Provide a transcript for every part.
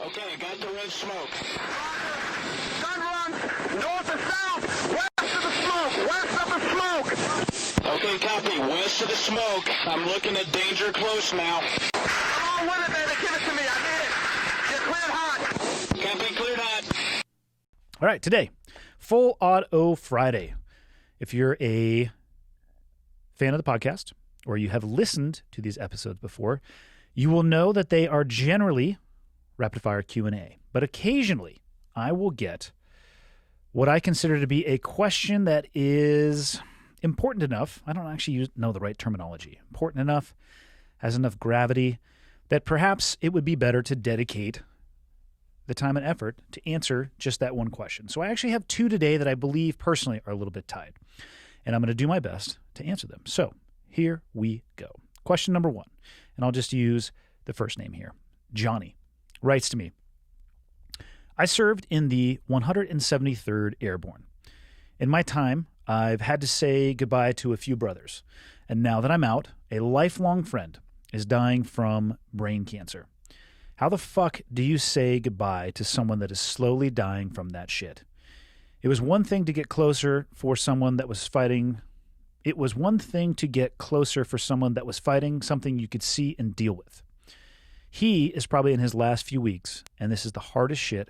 Okay, I got the red smoke. Gun runs north to south, west of the smoke, west of the smoke. Okay, copy. West of the smoke. I'm looking at danger close now. Come on with it, baby. Give it to me. I need it. You're cleared hot. Copy, cleared hot. All right, today, Full Auto Friday. If you're a fan of the podcast or you have listened to these episodes before, you will know that they are generally rapid-fire Q&A. But occasionally, I will get what I consider to be a question that is important enough. I don't actually know the right terminology. Important enough, has enough gravity, that perhaps it would be better to dedicate the time and effort to answer just that one question. So I actually have two today that I believe personally are a little bit tied. And I'm going to do my best to answer them. So here we go. Question number one. And I'll just use the first name here. Johnny writes to me, I served in the 173rd Airborne. In my time, I've had to say goodbye to a few brothers. And now that I'm out, a lifelong friend is dying from brain cancer. How the fuck do you say goodbye to someone that is slowly dying from that shit? It was one thing to get closer for someone that was fighting. It was one thing to get closer for someone that was fighting something you could see and deal with. He is probably in his last few weeks, and this is the hardest shit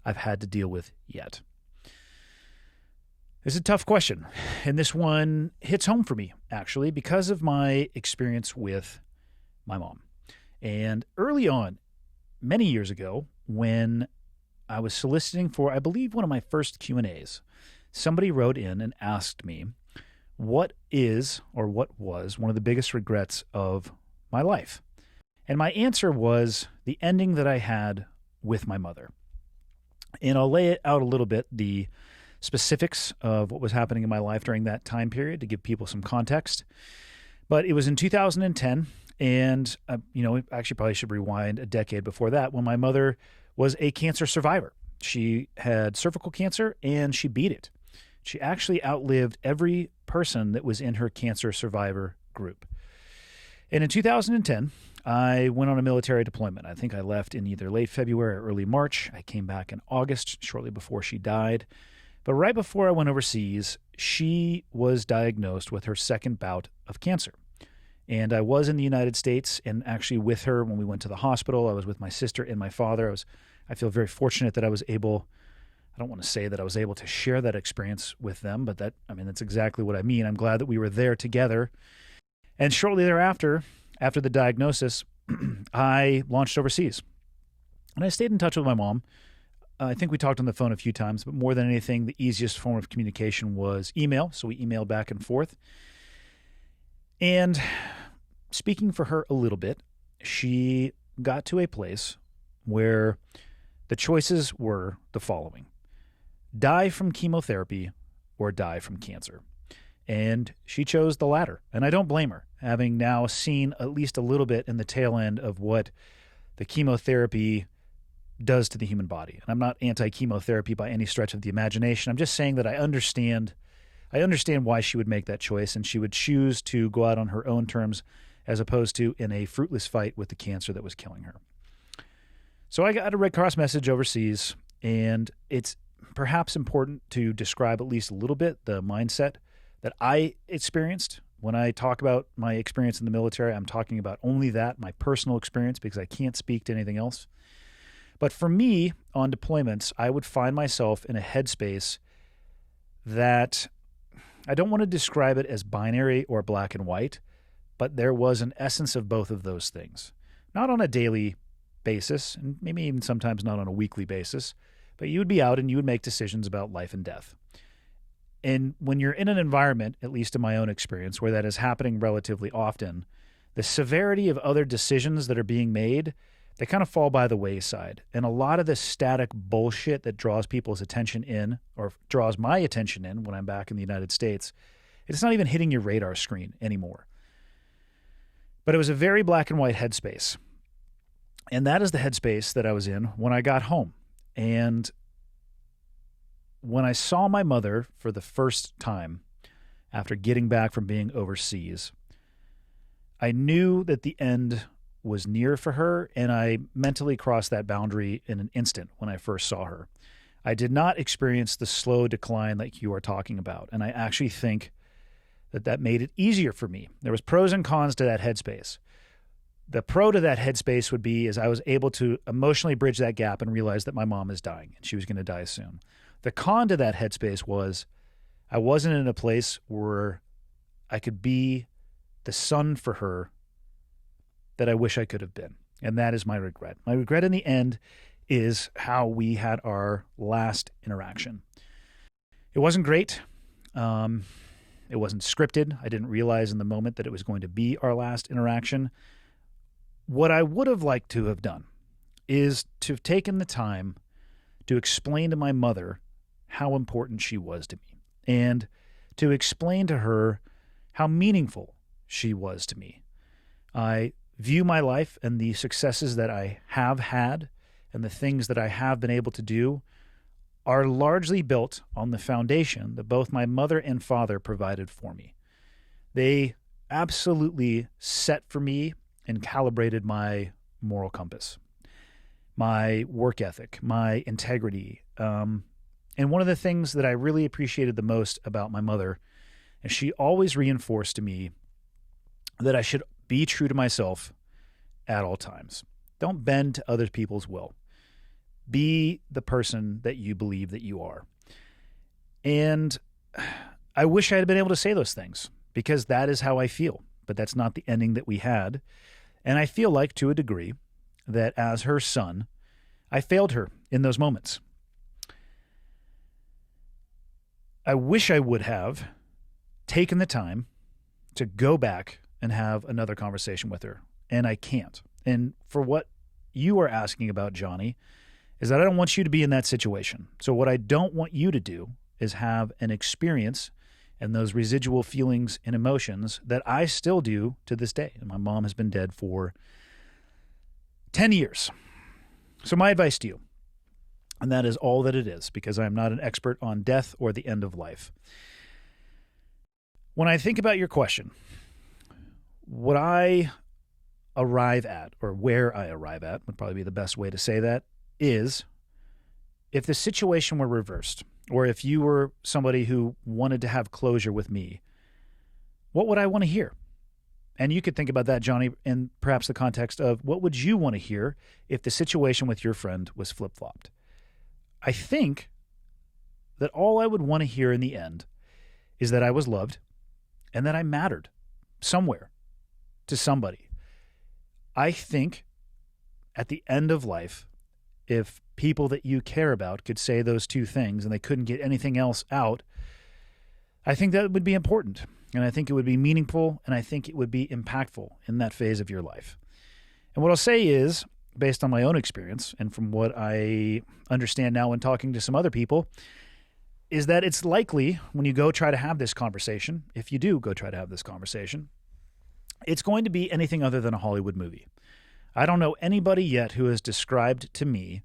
I've had to deal with yet. It's a tough question, and this one hits home for me, actually, because of my experience with my mom. And early on, many years ago, when I was soliciting for, I believe, one of my first Q&As, somebody wrote in and asked me what is or what was one of the biggest regrets of my life. And my answer was the ending that I had with my mother. And I'll lay it out a little bit, the specifics of what was happening in my life during that time period to give people some context. But it was in 2010, and actually probably should rewind a decade before that, when my mother was a cancer survivor. She had cervical cancer, and she beat it. She actually outlived every person that was in her cancer survivor group. And in 2010, I went on a military deployment. I think I left in either late February or early March. I came back in August, shortly before she died. But right before I went overseas, she was diagnosed with her second bout of cancer. And I was in the United States and actually with her when we went to the hospital. I was with my sister and my father. I feel very fortunate that I was able, I don't want to say that I was able to share that experience with them, but that's exactly what I mean. I'm glad that we were there together. And shortly thereafter, after the diagnosis, I launched overseas. And I stayed in touch with my mom. I think we talked on the phone a few times, but more than anything, the easiest form of communication was email. So we emailed back and forth. And speaking for her a little bit, she got to a place where the choices were the following: die from chemotherapy or die from cancer. And she chose the latter. And I don't blame her, having now seen at least a little bit in the tail end of what the chemotherapy does to the human body. And I'm not anti-chemotherapy by any stretch of the imagination. I'm just saying that I understand why she would make that choice, and she would choose to go out on her own terms as opposed to in a fruitless fight with the cancer that was killing her. So I got a Red Cross message overseas, and it's perhaps important to describe at least a little bit the mindset that I experienced. When I talk about my experience in the military, I'm talking about only that, my personal experience, because I can't speak to anything else. But for me, on deployments, I would find myself in a headspace that I don't want to describe it as binary or black and white, but there was an essence of both of those things. Not on a daily basis, and maybe even sometimes not on a weekly basis, but you would be out and you would make decisions about life and death. And when you're in an environment, at least in my own experience, where that is happening relatively often, the severity of other decisions that are being made, they kind of fall by the wayside. And a lot of the static bullshit that draws people's attention in, or draws my attention in when I'm back in the United States, it's not even hitting your radar screen anymore. But it was a very black and white headspace. And that is the headspace that I was in when I got home. And when I saw my mother for the first time after getting back from being overseas, I knew that the end was near for her, and I mentally crossed that boundary in an instant when I first saw her. I did not experience the slow decline like you are talking about, and I actually think that made it easier for me. There was pros and cons to that headspace. The pro to that headspace would be is I was able to emotionally bridge that gap and realize that my mom is dying and she was going to die soon. The con to that headspace was I wasn't in a place where I could be the son for her that I wish I could have been. And that is my regret. My regret in the end is how we had our last interaction. It wasn't great. It wasn't scripted. I didn't realize in the moment that it was going to be our last interaction. What I would have liked to have done is to have taken the time to explain to my mother how important she was to me and to explain to her how meaningful she was to me. I view my life and the successes that I have had and the things that I have been able to do are largely built on the foundation that both my mother and father provided for me. They absolutely set for me and calibrated my moral compass, my work ethic, my integrity. And one of the things that I really appreciated the most about my mother is she always reinforced to me that I should be true to myself at all times. Don't bend to other people's will. Be the person that you believe that you are. And I wish I had been able to say those things because that is how I feel, but that's not the ending that we had. And I feel like, to a degree, that as her son, I failed her in those moments. I wish I would have taken the time to go back and have another conversation with her, and I can't. And for what you are asking about, Johnny, is that I don't want you to be in that situation. So what I don't want you to do is have an experience and those residual feelings and emotions that I still do to this day. And my mom has been dead for 10 years. So my advice to you, and that is all that it is, because I am not an expert on death or the end of life. When I think about your question, what I arrive at, or where I arrive at, would probably be the best way to say that, is if the situation were reversed, or if you were somebody who wanted to have closure with me, what would I want to hear? And you could think about that, Johnny, in perhaps the context of what would you want to hear if the situation with your friend was flip-flopped? I think that all I would want to hear in the end is that I was loved and that I mattered somewhere to somebody. I think at the end of life, if people that you care about could say those two things and they couldn't get anything else out, I think that would be important. And I think it would be meaningful, and I think it would be impactful in that phase of your life. And what I'll say is, based on my own experience and from what I understand now when talking to some other people, is that it's likely when you go try to have this conversation, if you do go try to have this conversation, it's going to be anything other than a Hollywood movie. I don't know anybody yet who has described to me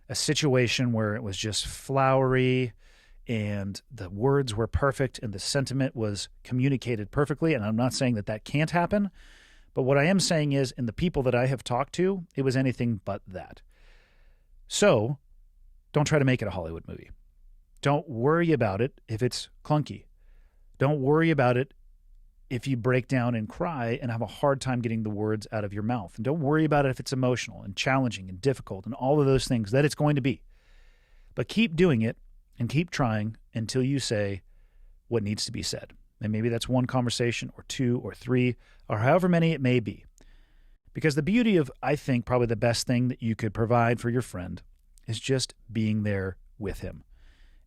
a situation where it was just flowery and the words were perfect and the sentiment was communicated perfectly. And I'm not saying that that can't happen, but what I am saying is in the people that I have talked to, it was anything but that. So don't try to make it a Hollywood movie. Don't worry about it if it's clunky. Don't worry about it if you break down and cry and have a hard time getting the words out of your mouth. And don't worry about it if it's emotional and challenging and difficult and all of those things that it's going to be. But keep doing it and keep trying until you say what needs to be said. And maybe that's one conversation or two or three or however many it may be. Because the beauty of, I think, probably the best thing that you could provide for your friend is just being there with him.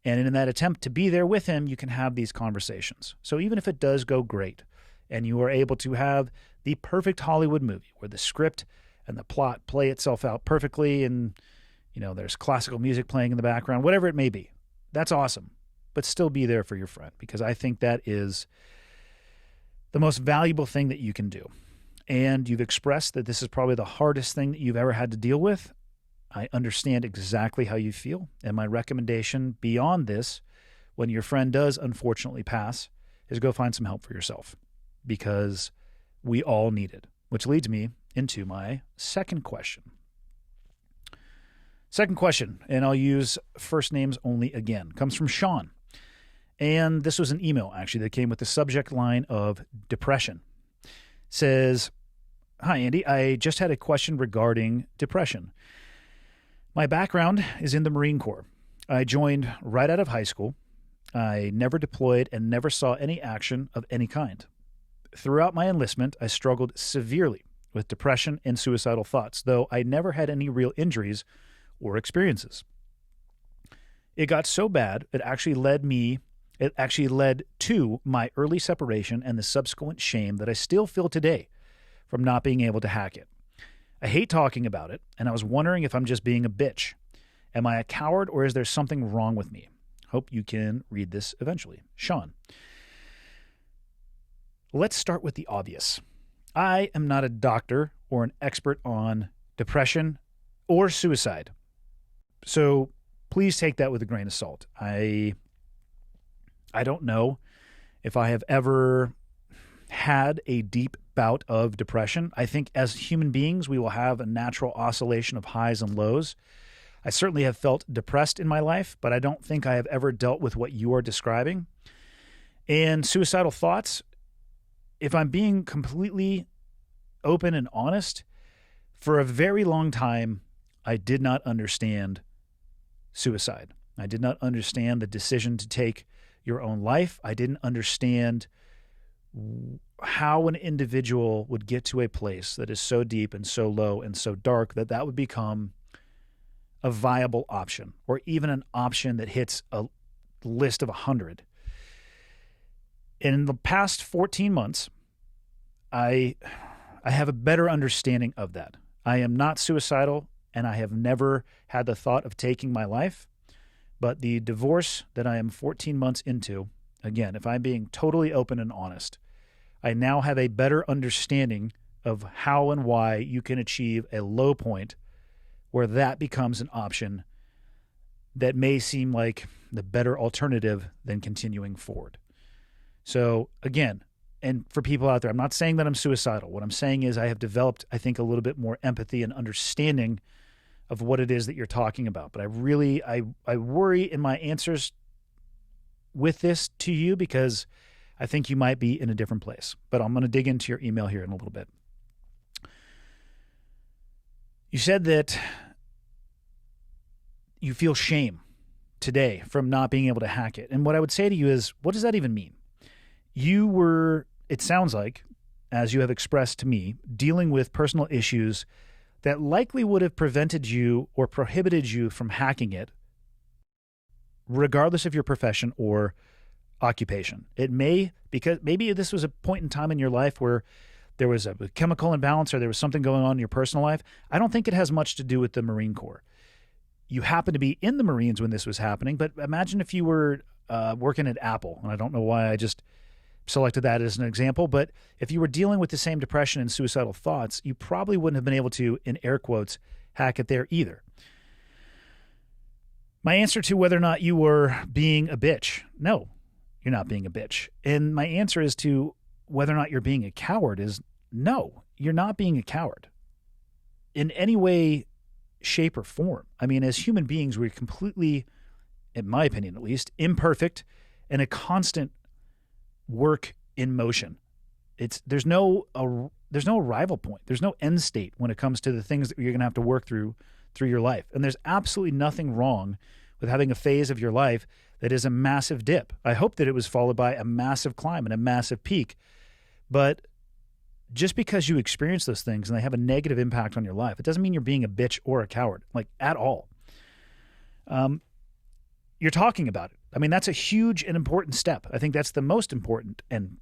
And in that attempt to be there with him, you can have these conversations. So even if it does go great and you are able to have the perfect Hollywood movie where the script and the plot play itself out perfectly and, you know, there's classical music playing in the background, whatever it may be, that's awesome. But still be there for your friend, because I think that is the most valuable thing that you can do. And you've expressed that this is probably the hardest thing that you've ever had to deal with. I understand exactly how you feel. And my recommendation beyond this, when your friend does unfortunately pass, is go find some help for yourself, because we all need it. Which leads me into my second question. Second question, and I'll use first names only again, comes from Sean. And this was an email, actually, that came with the subject line of depression. Says, "Hi, Andy. I just had a question regarding depression. My background is in the Marine Corps. I joined right out of high school. I never deployed and never saw any action of any kind. Throughout my enlistment, I struggled severely with depression and suicidal thoughts, though I never had any real injuries or experiences. It got so bad, it actually led to my early separation and the subsequent shame that I still feel today from not being able to hack it. I hate talking about it, and I was wondering if I'm just being a bitch. Am I a coward, or is there something wrong with me? Hope you can read this eventually. Sean." Let's start with the obvious. I am not a doctor or an expert on depression or suicide. So please take that with a grain of salt. I don't know if I have ever had a deep bout of depression. I think as human beings, we will have a natural oscillation of highs and lows. I certainly have felt depressed in my life, but I don't think I have ever dealt with what you are describing. And suicidal thoughts, if I'm being completely open and honest, for a very long time, I did not understand suicide. I did not understand the decision to take your own life. I didn't understand how an individual would get to a place that is so deep and so low and so dark that that would become a viable option, or even an option that hits a list of 100. In the past 14 months, I have a better understanding of that. I am not suicidal, and I have never had the thought of taking my life. But the divorce that I am 14 months into, again, if I'm being totally open and honest, I now have a better understanding of how and why you can achieve a low point where that becomes an option that may seem like the better alternative than continuing forward. So again, and for people out there, I'm not saying that I'm suicidal. What I'm saying is I have developed, I think, a little bit more empathy and understanding of what it is that you're talking about. But I worry in my answers with this to you because I think you might be in a different place. But I'm going to dig into your email here in a little bit. You said that you feel shame today from not being able to hack it. And what I would say to you is, what does that even mean? You were, it sounds like, as you have expressed to me, dealing with personal issues that likely would have prevented you or prohibited you from hacking it, regardless of your profession or occupation. It may, because maybe this was a point in time in your life where there was a chemical imbalance or there was something going on in your personal life. I don't think it has much to do with the Marine Corps. You happen to be in the Marines when this was happening, but imagine if you were working at Apple, and I don't know why I just selected that as an example, but if you were dealing with the same depression and suicidal thoughts, you probably wouldn't have been able to, in air quotes, hack it there either. My answer to whether or not you were being a bitch, no, you're not being a bitch. And my answer is to whether or not you're being a coward is no, you're not being a coward in any way, shape, or form. I mean, as human beings, we're completely, in my opinion at least, imperfect and a constant work in motion. There's no arrival point. There's no end state when it comes to the things that you're going to have to work through your life. And there's absolutely nothing wrong with having a phase of your life that is a massive dip. I hope that it was followed by a massive climb and a massive peak. But just because you experience those things and they have a negative impact on your life, it doesn't mean you're being a bitch or a coward, like at all. You're talking about it. I mean, that's a huge and important step. I think that's the most important and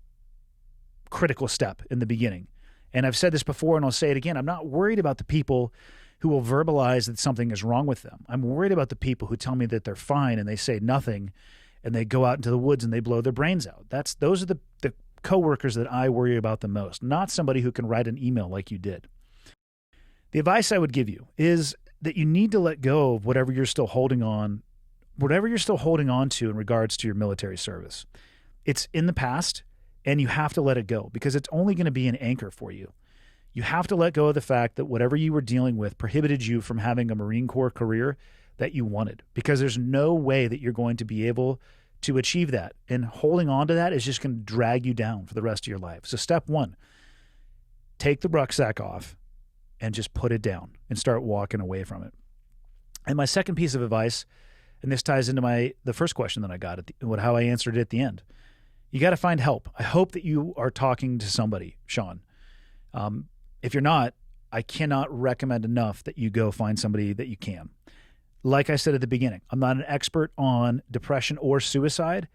critical step in the beginning. And I've said this before and I'll say it again. I'm not worried about the people who will verbalize that something is wrong with them. I'm worried about the people who tell me that they're fine and they say nothing and they go out into the woods and they blow their brains out. Those are the coworkers that I worry about the most, not somebody who can write an email like you did. The advice I would give you is that you need to let go of whatever you're still holding on to in regards to your military service. It's in the past and you have to let it go because it's only going to be an anchor for you. You have to let go of the fact that whatever you were dealing with prohibited you from having a Marine Corps career that you wanted, because there's no way that you're going to be able to achieve that. And holding on to that is just going to drag you down for the rest of your life. So step one, take the rucksack off and just put it down and start walking away from it. And my second piece of advice, and this ties into the first question that I got how I answered it at the end. You got to find help. I hope that you are talking to somebody, Sean. If you're not, I cannot recommend enough that you go find somebody that you can. Like I said at the beginning, I'm not an expert on depression or suicide,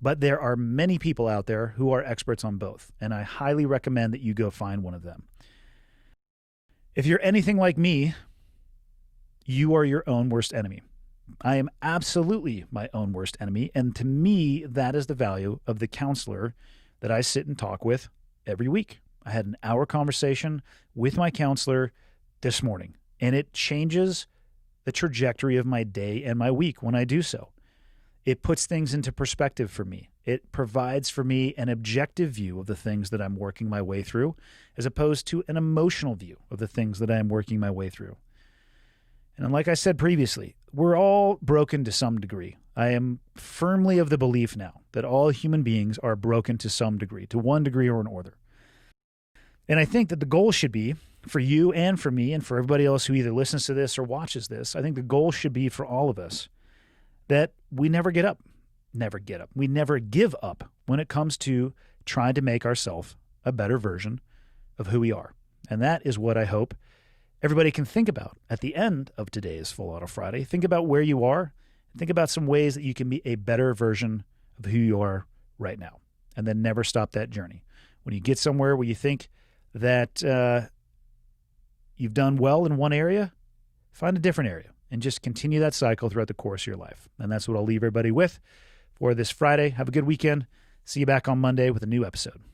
but there are many people out there who are experts on both, and I highly recommend that you go find one of them. If you're anything like me, you are your own worst enemy. I am absolutely my own worst enemy, and to me, that is the value of the counselor that I sit and talk with every week. I had an hour conversation with my counselor this morning, and it changes the trajectory of my day and my week when I do so. It puts things into perspective for me. It provides for me an objective view of the things that I'm working my way through, as opposed to an emotional view of the things that I am working my way through. And like I said previously, we're all broken to some degree. I am firmly of the belief now that all human beings are broken to some degree, to one degree or another. And I think that the goal should be, for you and for me and for everybody else who either listens to this or watches this, I think the goal should be for all of us that we never get up. Never get up. We never give up when it comes to trying to make ourselves a better version of who we are. And that is what I hope everybody can think about at the end of today's Full Auto Friday. Think about where you are. Think about some ways that you can be a better version of who you are right now. And then never stop that journey. When you get somewhere where you think that you've done well in one area, find a different area and just continue that cycle throughout the course of your life. And that's what I'll leave everybody with for this Friday. Have a good weekend. See you back on Monday with a new episode.